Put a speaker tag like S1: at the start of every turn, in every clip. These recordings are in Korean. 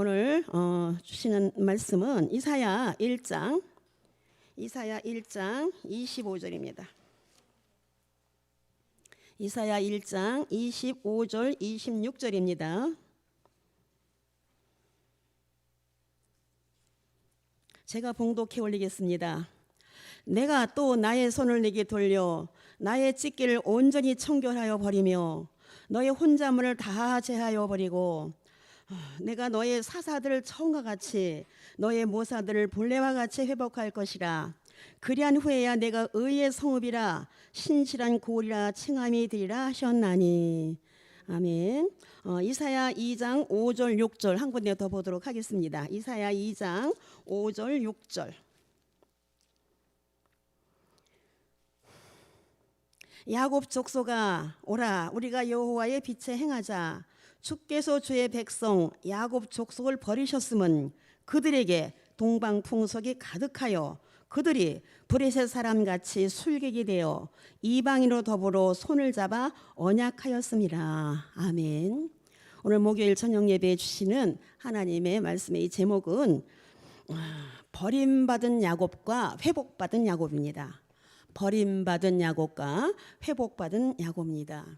S1: 오늘 주시는 말씀은 이사야 1장 25절입니다. 이사야 1장 25절 26절입니다. 제가 봉독해 올리겠습니다. 내가 또 나의 손을 네게 돌려 나의 찢기를 온전히 청결하여 버리며 너의 혼자문을 다 제하여 버리고 내가 너의 사사들을 처음과 같이 너의 모사들을 본래와 같이 회복할 것이라. 그리한 후에야 내가 의의 성읍이라 신실한 고을이라 칭함이 되리라 하셨나니. 아멘. 이사야 2장 5절 6절 한 군데 더 보도록 하겠습니다. 이사야 2장 5절 6절. 야곱 족속아 오라, 우리가 여호와의 빛에 행하자. 주께서 주의 백성 야곱 족속을 버리셨음은 그들에게 동방풍속이 가득하여 그들이 브레셋 사람같이 술객이 되어 이방인으로 더불어 손을 잡아 언약하였습니다. 아멘. 오늘 목요일 저녁 예배에 주시는 하나님의 말씀의 이 제목은 버림받은 야곱과 회복받은 야곱입니다. 버림받은 야곱과 회복받은 야곱입니다.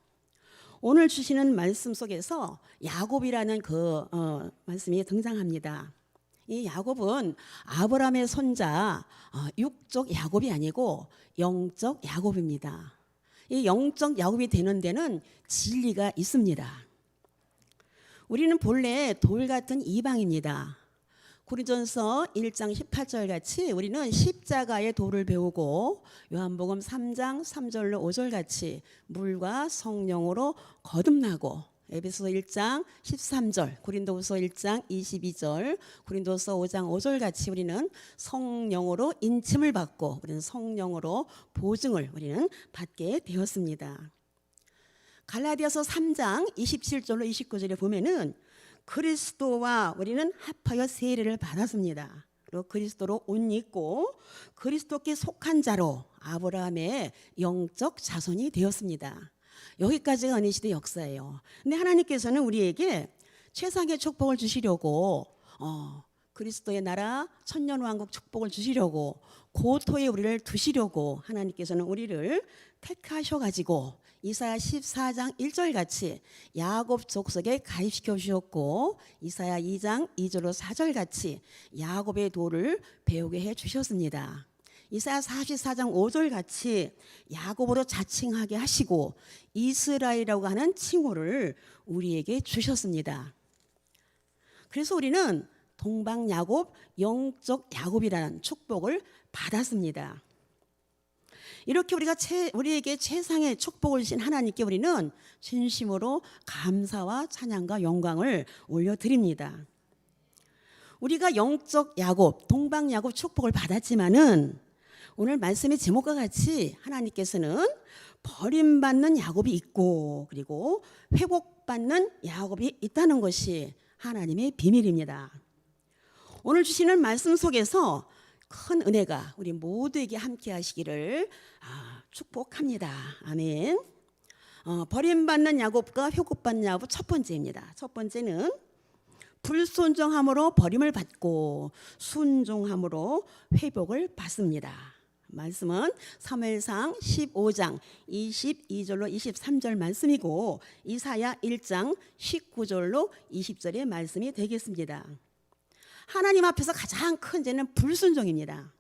S1: 오늘 주시는 말씀 속에서 야곱이라는 그 말씀이 등장합니다. 이 야곱은 아브라함의 손자 육적 야곱이 아니고 영적 야곱입니다. 이 영적 야곱이 되는 데는 진리가 있습니다. 우리는 본래 돌 같은 이방입니다. 고린도전서 1장 18절 같이 우리는 십자가의 도를 배우고 요한복음 3장 3절로 5절 같이 물과 성령으로 거듭나고 에베소서 1장 13절, 고린도후서 1장 22절, 고린도서 5장 5절 같이 우리는 성령으로 인침을 받고 우리는 성령으로 보증을 우리는 받게 되었습니다. 갈라디아서 3장 27절로 29절에 보면은 그리스도와 우리는 합하여 세례를 받았습니다. 그리고 그리스도로 옷 입고 그리스도께 속한 자로 아브라함의 영적 자손이 되었습니다. 여기까지가 은혜시대 역사예요. 근데 하나님께서는 우리에게 최상의 축복을 주시려고 그리스도의 나라 천년왕국 축복을 주시려고 고토에 우리를 두시려고 하나님께서는 우리를 택하셔가지고 이사야 14장 1절 같이 야곱 족속에 가입시켜 주셨고 이사야 2장 2절로 4절 같이 야곱의 도를 배우게 해 주셨습니다. 이사야 44장 5절 같이 야곱으로 자칭하게 하시고 이스라엘이라고 하는 칭호를 우리에게 주셨습니다. 그래서 우리는 동방 야곱, 영적 야곱이라는 축복을 받았습니다. 이렇게 우리에게 최상의 축복을 주신 하나님께 우리는 진심으로 감사와 찬양과 영광을 올려드립니다. 우리가 영적 야곱, 동방 야곱 축복을 받았지만은 오늘 말씀의 제목과 같이 하나님께서는 버림받는 야곱이 있고 그리고 회복받는 야곱이 있다는 것이 하나님의 비밀입니다. 오늘 주시는 말씀 속에서 큰 은혜가 우리 모두에게 함께 하시기를 축복합니다. 아멘. 버림받는 야곱과 회복받는 야곱 첫 번째입니다. 첫 번째는 불순종함으로 버림을 받고 순종함으로 회복을 받습니다. 말씀은 사무엘상 15장 22절로 23절 말씀이고 이사야 1장 19절로 20절의 말씀이 되겠습니다. 하나님 앞에서 가장 큰 죄는 불순종입니다.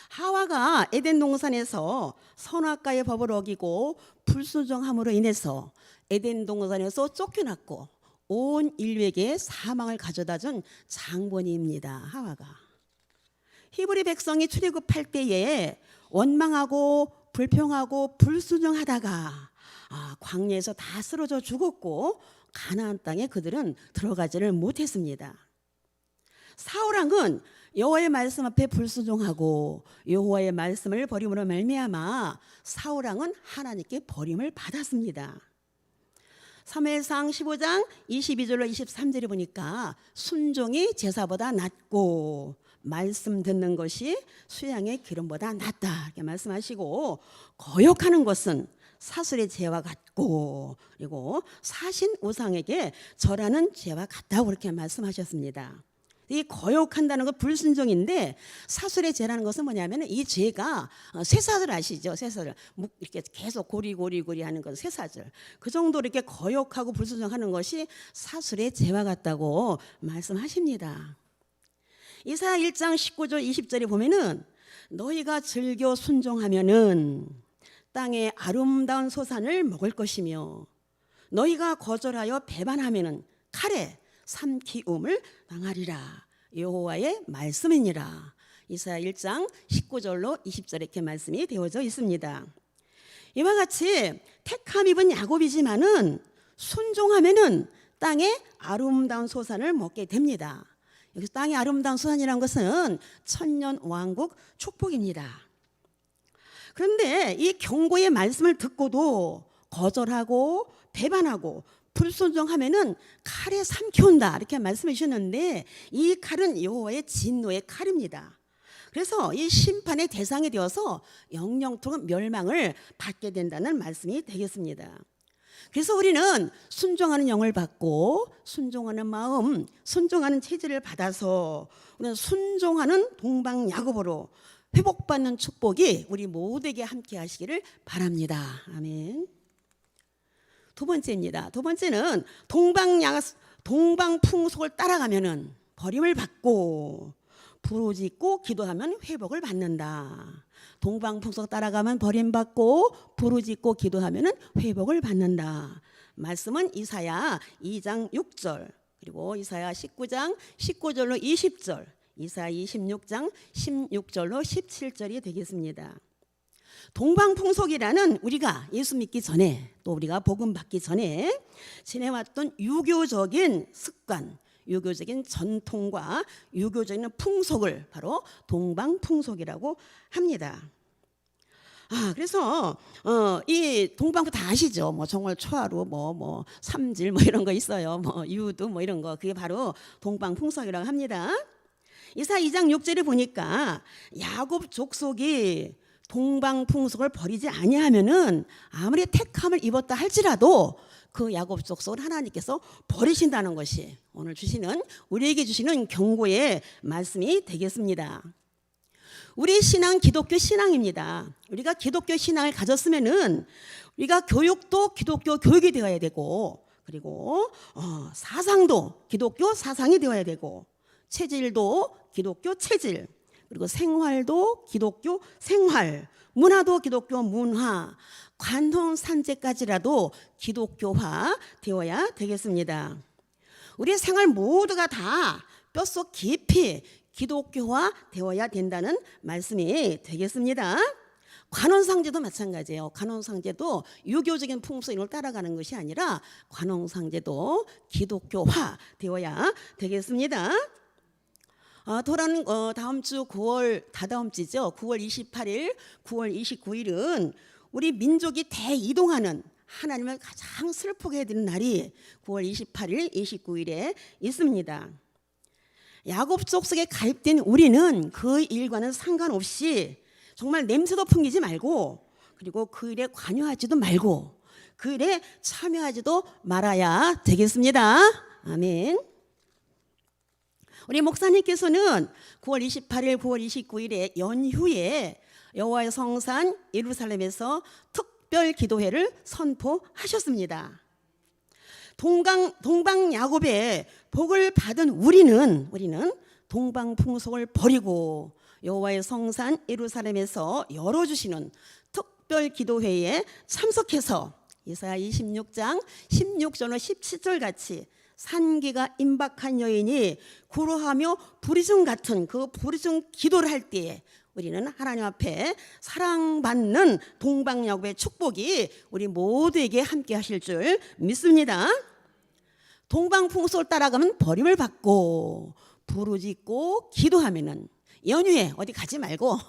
S1: 하와가 에덴 동산에서 선악과의 법을 어기고 불순종함으로 인해서 에덴 동산에서 쫓겨났고 온 인류에게 사망을 가져다 준 장본인입니다. 하와가. 히브리 백성이 출애굽할 때에 원망하고 불평하고 불순종하다가 광야에서 다 쓰러져 죽었고 가나안 땅에 그들은 들어가지를 못했습니다. 사울왕은 여호와의 말씀 앞에 불순종하고 여호와의 말씀을 버림으로 말미암아 사울왕은 하나님께 버림을 받았습니다. 사무엘상 15장 22절로 23절에 보니까 순종이 제사보다 낫고 말씀 듣는 것이 수양의 기름보다 낫다 이렇게 말씀하시고 거역하는 것은 사술의 죄와 같고, 그리고 사신 우상에게 절하는 죄와 같다고 그렇게 말씀하셨습니다. 이 거역한다는 건 불순종인데, 사술의 죄라는 것은 뭐냐면 이 죄가 쇠사슬 아시죠? 쇠사슬 이렇게 계속 고리고리 하는 건 쇠사슬. 그 정도로 이렇게 거역하고 불순종하는 것이 사술의 죄와 같다고 말씀하십니다. 이사야 1장 19절 20절에 보면은 너희가 즐겨 순종하면은 땅의 아름다운 소산을 먹을 것이며 너희가 거절하여 배반하면은 칼에 삼키움을 당하리라. 여호와의 말씀이니라. 이사야 1장 19절로 20절에 이렇게 말씀이 되어져 있습니다. 이와 같이 택함 입은 야곱이지만은 순종하면은 땅의 아름다운 소산을 먹게 됩니다. 여기서 땅의 아름다운 소산이라는 것은 천년 왕국 축복입니다. 그런데 이 경고의 말씀을 듣고도 거절하고 배반하고 불순종하면은 칼에 삼켜온다 이렇게 말씀해 주셨는데, 이 칼은 여호와의 진노의 칼입니다. 그래서 이 심판의 대상이 되어서 영영토록 멸망을 받게 된다는 말씀이 되겠습니다. 그래서 우리는 순종하는 영을 받고 순종하는 마음, 순종하는 체질을 받아서 우리는 순종하는 동방야곱으로 회복받는 축복이 우리 모두에게 함께 하시기를 바랍니다. 아멘. 두 번째입니다. 두 번째는 동방풍속을 따라가면은 버림을 받고 부르짖고 기도하면 회복을 받는다. 동방풍속 따라가면 버림받고 부르짖고 기도하면 회복을 받는다. 말씀은 이사야 2장 6절, 그리고 이사야 19장 19절로 20절, 이사야 26장 16절로 17절이 되겠습니다. 동방풍속이라는 우리가 예수 믿기 전에, 또 우리가 복음 받기 전에 지내왔던 유교적인 습관, 유교적인 전통과 유교적인 풍속을 바로 동방풍속이라고 합니다. 그래서 이 동방풍 다 아시죠? 뭐 정월 초하루, 뭐 삼질, 뭐 이런 거 있어요. 뭐 유두, 뭐 이런 거, 그게 바로 동방풍속이라고 합니다. 이사야 2장 6절에 보니까 야곱 족속이 동방풍속을 버리지 아니하면은 아무리 택함을 입었다 할지라도 그 야곱 족속을 하나님께서 버리신다는 것이 오늘 주시는, 우리에게 주시는 경고의 말씀이 되겠습니다. 우리 신앙 기독교 신앙입니다. 우리가 기독교 신앙을 가졌으면은 우리가 교육도 기독교 교육이 되어야 되고, 그리고 사상도 기독교 사상이 되어야 되고, 체질도 기독교 체질, 그리고 생활도 기독교 생활, 문화도 기독교 문화, 관혼산제까지라도 기독교화 되어야 되겠습니다. 우리 생활 모두가 다 뼛속 깊이 기독교화 되어야 된다는 말씀이 되겠습니다. 관혼상제도 마찬가지예요. 관혼상제도 유교적인 풍속을 따라가는 것이 아니라 관혼상제도 기독교화 되어야 되겠습니다. 돌아오는 다음 주 9월, 다다음 주죠. 9월 28일, 9월 29일은 우리 민족이 대이동하는, 하나님을 가장 슬프게 해드리는 날이 9월 28일, 29일에 있습니다. 야곱 족속에 가입된 우리는 그 일과는 상관없이 정말 냄새도 풍기지 말고, 그리고 그 일에 관여하지도 말고, 그 일에 참여하지도 말아야 되겠습니다. 아멘. 우리 목사님께서는 9월 28일, 9월 29일에 연휴에 여호와의 성산 예루살렘에서 특별 기도회를 선포하셨습니다. 동방야곱의 복을 받은 우리는 동방풍속을 버리고 여호와의 성산 예루살렘에서 열어주시는 특별 기도회에 참석해서 이사야 26장 16절로 17절 같이 산기가 임박한 여인이 구로하며 부르짖음 같은 그 부르짖음 기도를 할 때에 우리는 하나님 앞에 사랑받는 동방야곱의 축복이 우리 모두에게 함께 하실 줄 믿습니다. 동방풍속을 따라가면 버림을 받고 부르짖고 기도하면은 연휴에 어디 가지 말고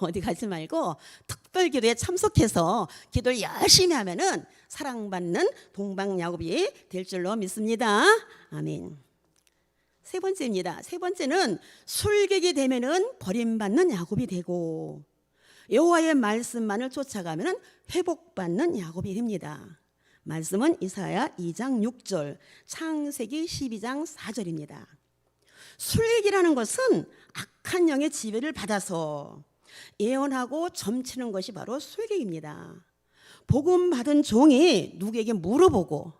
S1: 특별 기도에 참석해서 기도를 열심히 하면은 사랑받는 동방야곱이 될 줄로 믿습니다. 아멘. 세 번째입니다. 세 번째는 술객이 되면은 버림받는 야곱이 되고, 여호와의 말씀만을 쫓아가면 회복받는 야곱이 됩니다. 말씀은 이사야 2장 6절, 창세기 12장 4절입니다. 술객이라는 것은 악한 영의 지배를 받아서 예언하고 점치는 것이 바로 술객입니다. 복음 받은 종이 누구에게 물어보고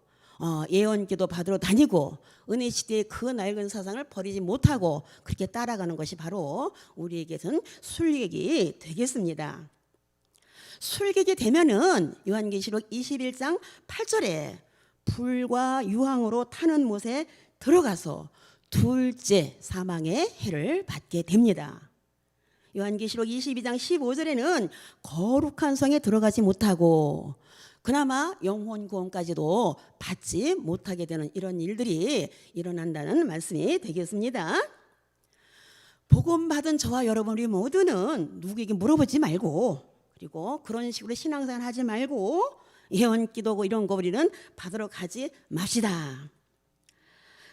S1: 예언기도 받으러 다니고 은혜 시대의 그 낡은 사상을 버리지 못하고 그렇게 따라가는 것이 바로 우리에게는 술객이 되겠습니다. 술객이 되면은 요한계시록 21장 8절에 불과 유황으로 타는 못에 들어가서 둘째 사망의 해를 받게 됩니다. 요한계시록 22장 15절에는 거룩한 성에 들어가지 못하고 그나마 영혼 구원까지도 받지 못하게 되는 이런 일들이 일어난다는 말씀이 되겠습니다. 복음 받은 저와 여러분 우리 모두는 누구에게 물어보지 말고 그리고 그런 식으로 신앙생활 하지 말고 예언 기도고 이런 거 우리는 받으러 가지 맙시다.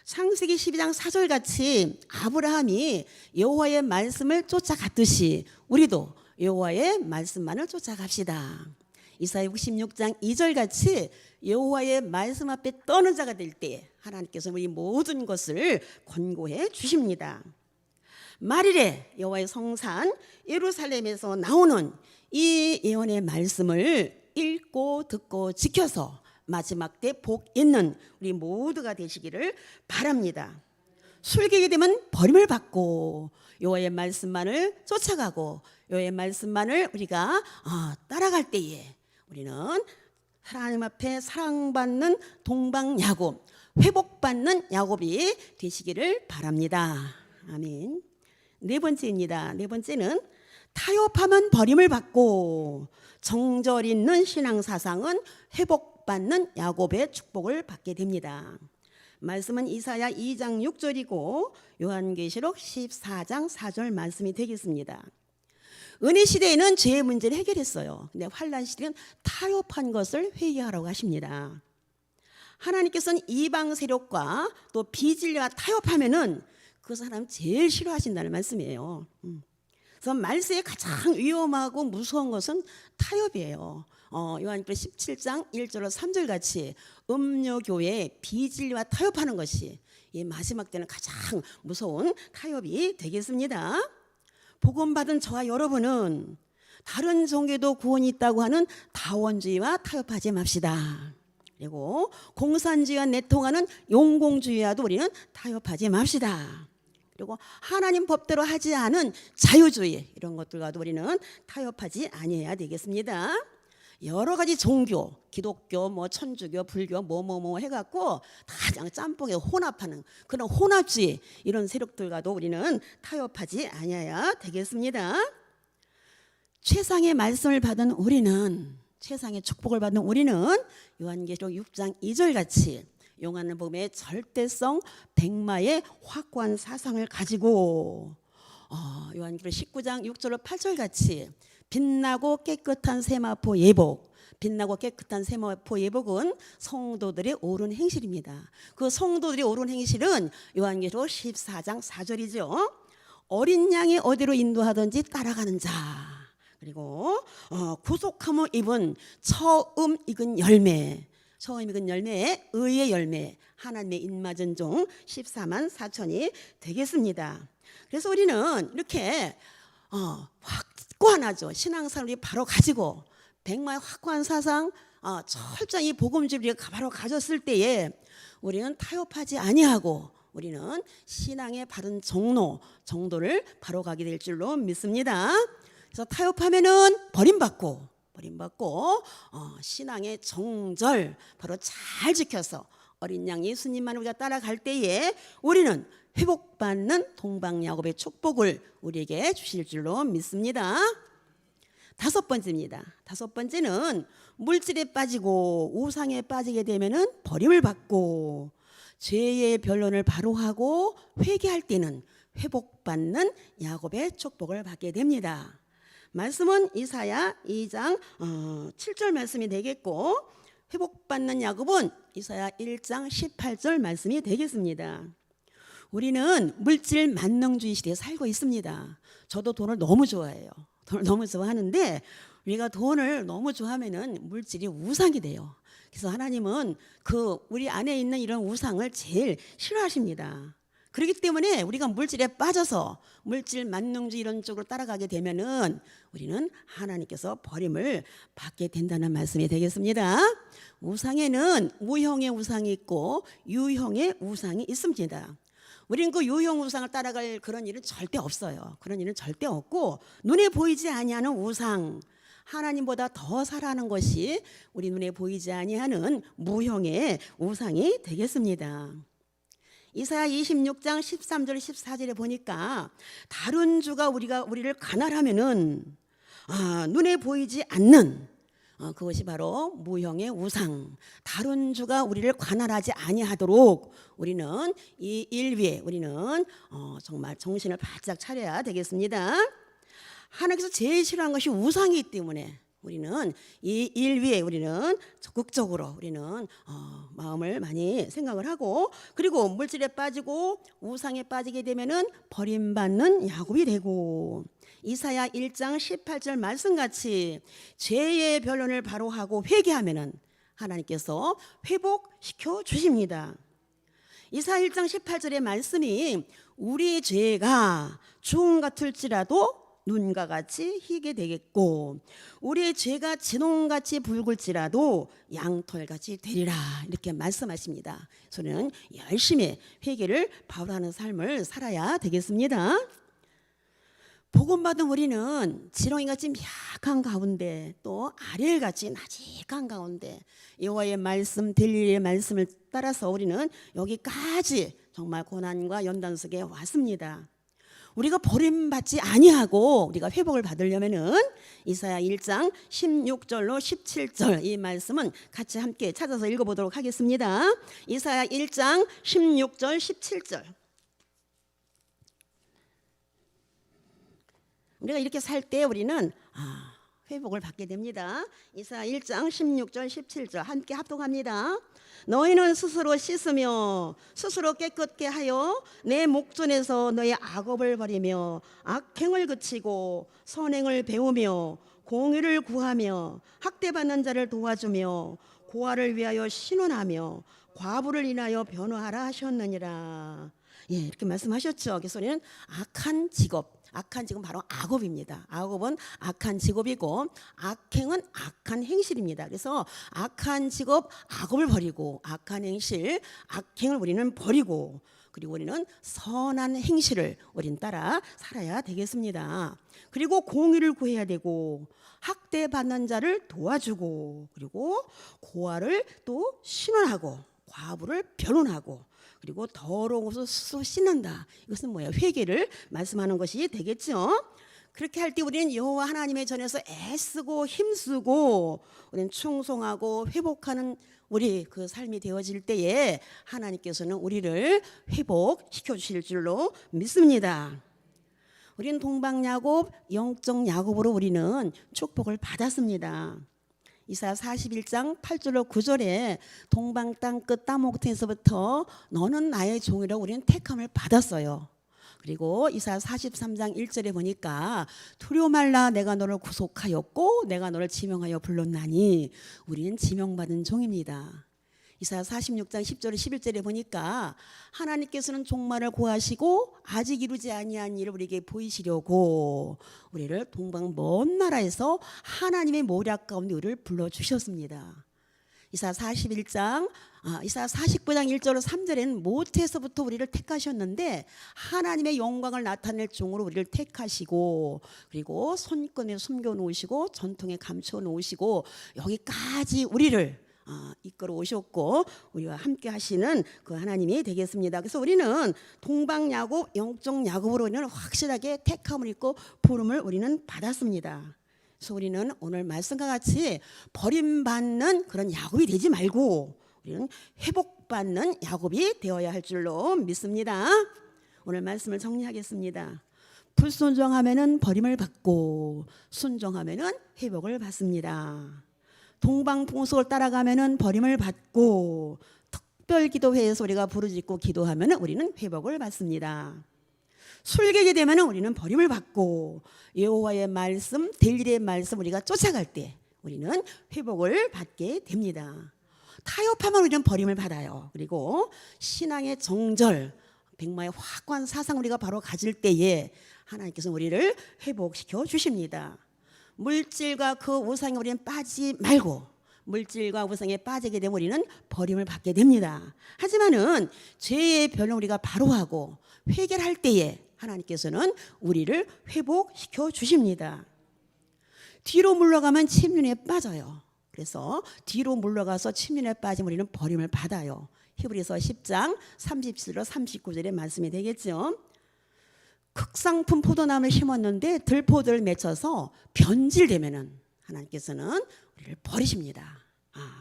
S1: 창세기 12장 4절 같이 아브라함이 여호와의 말씀을 쫓아갔듯이 우리도 여호와의 말씀만을 쫓아갑시다. 이사야 66장 2절 같이 여호와의 말씀 앞에 떠는 자가 될 때 하나님께서 우리 모든 것을 권고해 주십니다. 말일에 여호와의 성산 예루살렘에서 나오는 이 예언의 말씀을 읽고 듣고 지켜서 마지막 때 복 있는 우리 모두가 되시기를 바랍니다. 술객이 되면 버림을 받고 여호와의 말씀만을 쫓아가고 여호와의 말씀만을 우리가 따라갈 때에 우리는 하나님 앞에 사랑받는 동방 야곱, 회복받는 야곱이 되시기를 바랍니다. 아멘. 네 번째입니다. 네 번째는 타협하면 버림을 받고 정절 있는 신앙 사상은 회복받는 야곱의 축복을 받게 됩니다. 말씀은 이사야 2장 6절이고 요한계시록 14장 4절 말씀이 되겠습니다. 은혜 시대에는 죄의 문제를 해결했어요. 근데 환난 시대는 타협한 것을 회개하라고 하십니다. 하나님께서는 이방 세력과 또 비진리와 타협하면은 그 사람 제일 싫어하신다는 말씀이에요. 그래서 말세에 가장 위험하고 무서운 것은 타협이에요. 요한계시록 17장 1절로 3절 같이 음료교회 비진리와 타협하는 것이 이 마지막 때는 가장 무서운 타협이 되겠습니다. 복음 받은 저와 여러분은 다른 종교도 구원이 있다고 하는 다원주의와 타협하지 맙시다. 그리고 공산주의와 내통하는 용공주의와도 우리는 타협하지 맙시다. 그리고 하나님 법대로 하지 않은 자유주의 이런 것들과도 우리는 타협하지 아니해야 되겠습니다. 여러 가지 종교, 기독교, 천주교, 불교, 해갖고 다 그냥 짬뽕에 혼합하는 그런 혼합주의 이런 세력들과도 우리는 타협하지 아니해야 되겠습니다. 최상의 말씀을 받은 우리는, 최상의 축복을 받은 우리는 요한계시록 6장 2절 같이 용하는 복음의 절대성 백마의 확고한 사상을 가지고 요한계시록 19장 6절로 8절 같이 빛나고 깨끗한 세마포 예복, 빛나고 깨끗한 세마포 예복은 성도들의 옳은 행실입니다. 그 성도들의 옳은 행실은 요한계시록 14장 4절이죠. 어린 양이 어디로 인도하든지 따라가는 자, 그리고 구속함을 입은 처음 익은 열매, 처음 익은 열매에 의의 열매, 하나님의 인맞은 종 14만 4천이 되겠습니다. 그래서 우리는 이렇게 확고하죠. 신앙생활이 바로 가지고 백마의 확고한 사상, 철저히 복음주의를 바로 가졌을 때에 우리는 타협하지 아니하고 우리는 신앙의 바른 정도를 바로 가게 될 줄로 믿습니다. 그래서 타협하면은 버림받고 신앙의 정절 바로 잘 지켜서 어린 양 예수님만 우리가 따라갈 때에 우리는 회복받는 동방야곱의 축복을 우리에게 주실 줄로 믿습니다. 다섯 번째입니다. 다섯 번째는 물질에 빠지고 우상에 빠지게 되면은 버림을 받고 죄의 변론을 바로 하고 회개할 때는 회복받는 야곱의 축복을 받게 됩니다. 말씀은 이사야 2장 7절 말씀이 되겠고 회복받는 야곱은 이사야 1장 18절 말씀이 되겠습니다. 우리는 물질 만능주의 시대에 살고 있습니다. 저도 돈을 너무 좋아해요. 돈을 너무 좋아하는데 우리가 돈을 너무 좋아하면은 물질이 우상이 돼요. 그래서 하나님은 그 우리 안에 있는 이런 우상을 제일 싫어하십니다. 그렇기 때문에 우리가 물질에 빠져서 물질 만능주의 이런 쪽으로 따라가게 되면은 우리는 하나님께서 버림을 받게 된다는 말씀이 되겠습니다. 우상에는 우형의 우상이 있고 유형의 우상이 있습니다. 우리는 그 유형 우상을 따라갈 그런 일은 절대 없어요. 그런 일은 절대 없고 눈에 보이지 아니하는 우상, 하나님보다 더 사랑하는 것이 우리 눈에 보이지 아니하는 무형의 우상이 되겠습니다. 이사야 26장 13절 14절에 보니까 다른 주가 우리를 관할하면은 눈에 보이지 않는 그것이 바로 무형의 우상, 다른 주가 우리를 관할하지 아니하도록 우리는 이 일 위에 우리는 정말 정신을 바짝 차려야 되겠습니다. 하나님께서 제일 싫어하는 것이 우상이기 때문에 우리는 이 일 위에 우리는 적극적으로 우리는 마음을 많이 생각을 하고, 그리고 물질에 빠지고 우상에 빠지게 되면은 버림받는 야곱이 되고, 이사야 1장 18절 말씀같이 죄의 변론을 바로 하고 회개하면은 하나님께서 회복시켜 주십니다. 이사야 1장 18절의 말씀이 우리 죄가 주홍 같을지라도 눈과 같이 희게 되겠고 우리의 죄가 진홍같이 붉을지라도 양털같이 되리라, 이렇게 말씀하십니다. 저는 열심히 회개를 바로 하는 삶을 살아야 되겠습니다. 복음받은 우리는 지렁이같이 약한 가운데 또 아렐같이 나직한 가운데 여호와의 말씀 델리의 말씀을 따라서 우리는 여기까지 정말 고난과 연단 속에 왔습니다. 우리가 버림받지 아니하고 우리가 회복을 받으려면은 이사야 1장 16절로 17절 이 말씀은 같이 함께 찾아서 읽어보도록 하겠습니다. 이사야 1장 16절 17절. 우리가 이렇게 살 때 우리는 회복을 받게 됩니다. 이사야 1장 16절 17절 함께 합독합니다. 너희는 스스로 씻으며 스스로 깨끗게 하여 내 목전에서 너의 악업을 버리며 악행을 그치고 선행을 배우며 공의를 구하며 학대받는 자를 도와주며 고아를 위하여 신원하며 과부를 인하여 변호하라 하셨느니라. 예, 이렇게 말씀하셨죠. 그래서 우리는 악한 직업, 악한 직업은 바로 악업입니다. 악업은 악한 직업이고 악행은 악한 행실입니다. 그래서 악한 직업, 악업을 버리고 악한 행실, 악행을 우리는 버리고 그리고 우리는 선한 행실을 우리는 따라 살아야 되겠습니다. 그리고 공의를 구해야 되고 학대받는 자를 도와주고 그리고 고아를 또 신원하고 과부를 변론하고 그리고 더러운 것을 스스로 씻는다. 이것은 뭐예요? 회개를 말씀하는 것이 되겠죠. 그렇게 할 때 우리는 여호와 하나님의 전에서 애쓰고 힘쓰고 우리는 충성하고 회복하는 우리 그 삶이 되어질 때에 하나님께서는 우리를 회복시켜 주실 줄로 믿습니다. 우리는 동방야곱, 영적 야곱으로 우리는 축복을 받았습니다. 이사야 41장 8절로 9절에 동방 땅끝 따목에서부터 너는 나의 종이라고 우리는 택함을 받았어요. 그리고 이사야 43장 1절에 보니까 두려워 말라 내가 너를 구속하였고 내가 너를 지명하여 불렀나니 우리는 지명받은 종입니다. 이사야 46장 10절에 11절에 보니까 하나님께서는 종말을 고하시고 아직 이루지 아니한 일을 우리에게 보이시려고 우리를 동방 먼 나라에서 하나님의 모략 가운데 우리를 불러주셨습니다. 이사야 49장 1절로 3절에는 모태에서부터 우리를 택하셨는데 하나님의 영광을 나타낼 종으로 우리를 택하시고 그리고 손권에 숨겨놓으시고 전통에 감춰놓으시고 여기까지 우리를 이끌어 오셨고 우리와 함께 하시는 그 하나님이 되겠습니다. 그래서 우리는 동방야곱, 영적 야곱으로 우리는 확실하게 택함을 입고 부름을 우리는 받았습니다. 그래서 우리는 오늘 말씀과 같이 버림받는 그런 야곱이 되지 말고 우리는 회복받는 야곱이 되어야 할 줄로 믿습니다. 오늘 말씀을 정리하겠습니다. 불순종하면은 버림을 받고 순종하면은 회복을 받습니다. 동방풍속을 따라가면은 버림을 받고 특별기도회에서 우리가 부르짖고 기도하면은 우리는 회복을 받습니다. 술객이 되면 우리는 버림을 받고 여호와의 말씀, 델일의 말씀 우리가 쫓아갈 때 우리는 회복을 받게 됩니다. 타협하면 우리는 버림을 받아요. 그리고 신앙의 정절, 백마의 확고한 사상 우리가 바로 가질 때에 하나님께서 우리를 회복시켜 주십니다. 물질과 그 우상에 우리는 빠지지 말고 물질과 우상에 빠지게 되면 우리는 버림을 받게 됩니다. 하지만은 죄의 변을 우리가 바로하고 회개할 때에 하나님께서는 우리를 회복시켜 주십니다. 뒤로 물러가면 침륜에 빠져요. 그래서 뒤로 물러가서 침륜에 빠지면 우리는 버림을 받아요. 히브리서 10장 37절 39절의 말씀이 되겠죠. 극상품 포도나무를 심었는데 들포들을 맺혀서 변질되면은 하나님께서는 우리를 버리십니다.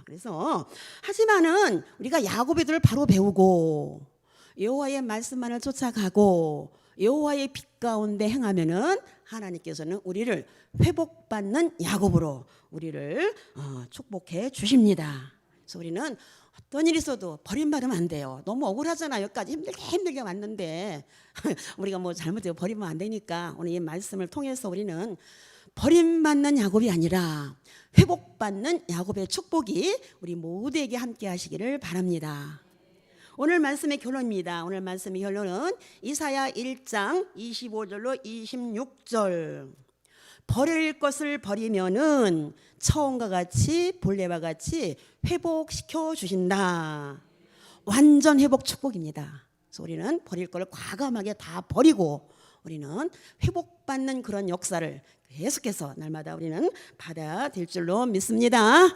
S1: 그래서 하지만은 우리가 야곱의 들을 바로 배우고 여호와의 말씀만을 쫓아가고 여호와의 빛 가운데 행하면은 하나님께서는 우리를 회복받는 야곱으로 우리를 축복해 주십니다. 그래서 우리는 어떤 일이 있어도 버림받으면 안 돼요. 너무 억울하잖아요. 여기까지 힘들게 왔는데 우리가 뭐 잘못되고 버리면 안 되니까 오늘 이 말씀을 통해서 우리는 버림받는 야곱이 아니라 회복받는 야곱의 축복이 우리 모두에게 함께 하시기를 바랍니다. 오늘 말씀의 결론입니다. 오늘 말씀의 결론은 이사야 1장 25절로 26절. 버릴 것을 버리면은 처음과 같이 본래와 같이 회복시켜 주신다. 완전 회복 축복입니다. 그래서 우리는 버릴 것을 과감하게 다 버리고 우리는 회복받는 그런 역사를 계속해서 날마다 우리는 받아들일 줄로 믿습니다.